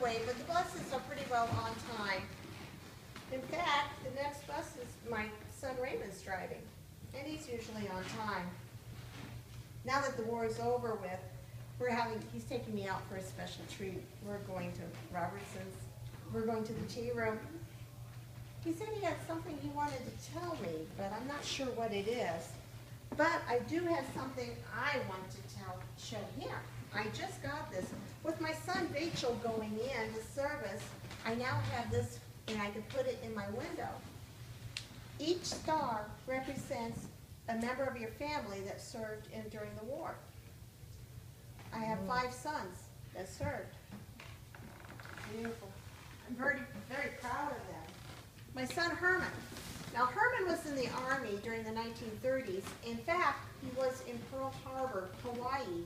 way, but the buses are pretty well on time. In fact, the next bus is my son Raymond's driving, and he's usually on time. Now that the war is over with, he's taking me out for a special treat. We're going to Robertson's. We're going to the tea room. He said he had something he wanted to tell me, but I'm not sure what it is. But I do have something I want to show him. I just got this. With my son Rachel going in to service, I now have this, and I can put it in my window. Each star represents a member of your family that served during the war. I have 5 sons that served. Beautiful. I'm very, very proud of them. My son Herman. Now Herman was in the Army during the 1930s. In fact, he was in Pearl Harbor, Hawaii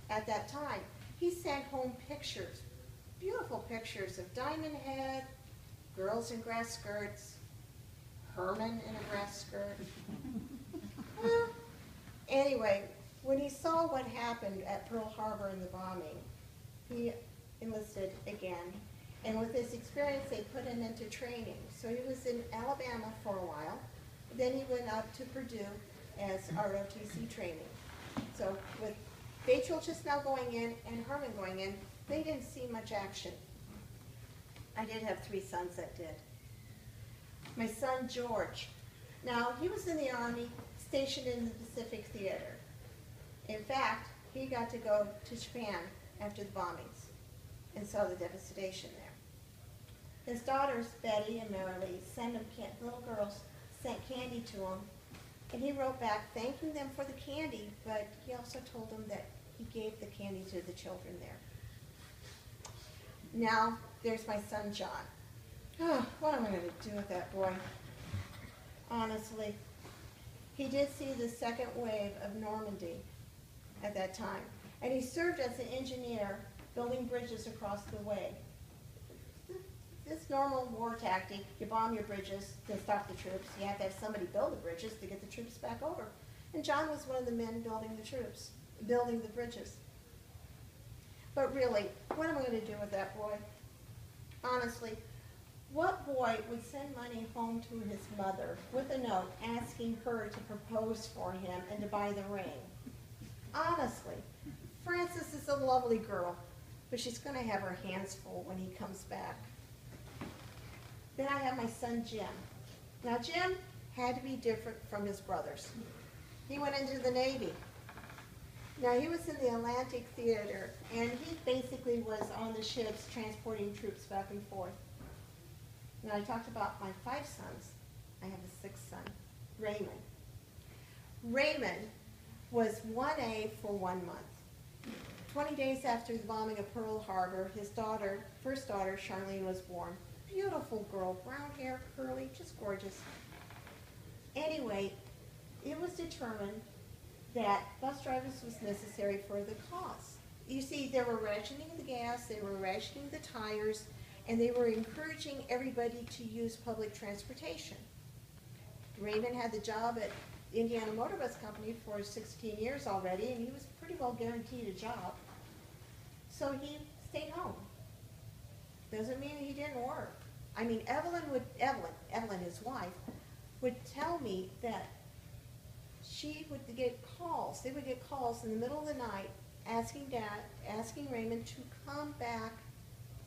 at that time. He sent home pictures, beautiful pictures of Diamond Head, girls in grass skirts, Herman in a grass skirt. Well, anyway, when he saw what happened at Pearl Harbor in the bombing, he enlisted again. And with his experience, they put him into training. So he was in Alabama for a while. Then he went up to Purdue as ROTC training. So with Rachel just now going in and Herman going in, they didn't see much action. I did have 3 sons that did. My son George. Now, he was in the Army, stationed in the Pacific Theater. In fact, he got to go to Japan after the bombings and saw the devastation there. His daughters, Betty and Marilee, little girls, sent candy to him, and he wrote back thanking them for the candy, but he also told them that he gave the candy to the children there. Now, there's my son John. Oh, what am I going to do with that boy? Honestly, he did see the second wave of Normandy at that time, and he served as an engineer building bridges across the way. This normal war tactic, you bomb your bridges to stop the troops. You have to have somebody build the bridges to get the troops back over. And John was one of the men building the bridges. But really, what am I going to do with that boy? Honestly, what boy would send money home to his mother with a note asking her to propose for him and to buy the ring? Honestly, Frances is a lovely girl, but she's going to have her hands full when he comes back. Then I have my son Jim. Now Jim had to be different from his brothers. He went into the Navy. Now he was in the Atlantic Theater, and he basically was on the ships transporting troops back and forth. Now I talked about my 5 sons. I have a 6th son, Raymond. Raymond was 1A for 1 month. 20 days after the bombing of Pearl Harbor, his first daughter, Charlene, was born. Beautiful girl, brown hair, curly, just gorgeous. Anyway, it was determined that bus drivers was necessary for the cause. You see, they were rationing the gas, they were rationing the tires, and they were encouraging everybody to use public transportation. Raymond had the job at Indiana Motor Bus Company for 16 years already, and he was pretty well guaranteed a job. So he stayed home. Doesn't mean he didn't work. I mean, Evelyn, his wife, would tell me that she would get calls. They would get calls in the middle of the night asking Raymond to come back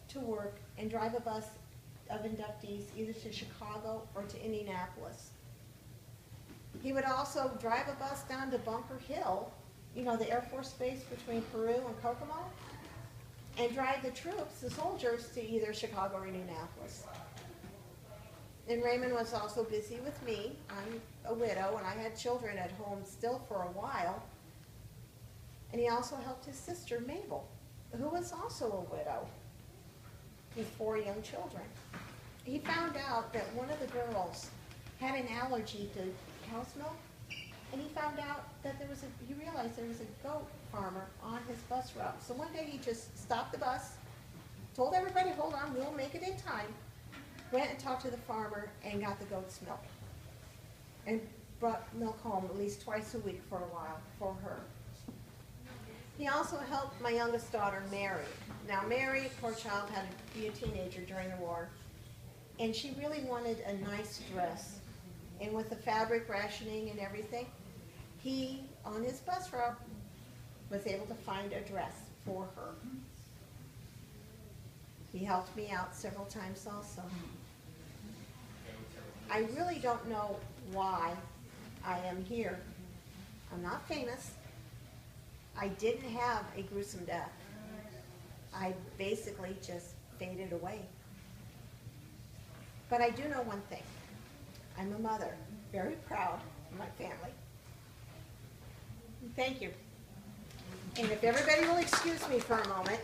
to work and drive a bus of inductees either to Chicago or to Indianapolis. He would also drive a bus down to Bunker Hill, you know, the Air Force base between Peru and Kokomo, and drive the troops, the soldiers, to either Chicago or Indianapolis. And Raymond was also busy with me. I'm a widow, and I had children at home still for a while. And he also helped his sister, Mabel, who was also a widow with 4 young children. He found out that one of the girls had an allergy to cow's milk, and he found out that he realized there was a goat farmer on his bus route. So one day he just stopped the bus, told everybody, hold on, we'll make it in time, went and talked to the farmer and got the goat's milk, and brought milk home at least twice a week for a while for her. He also helped my youngest daughter, Mary. Now, Mary, poor child, had to be a teenager during the war, and she really wanted a nice dress. And with the fabric rationing and everything, he, on his bus route, was able to find a dress for her. He helped me out several times also. I really don't know why I am here. I'm not famous. I didn't have a gruesome death. I basically just faded away. But I do know one thing. I'm a mother, very proud of my family. Thank you. And if everybody will excuse me for a moment.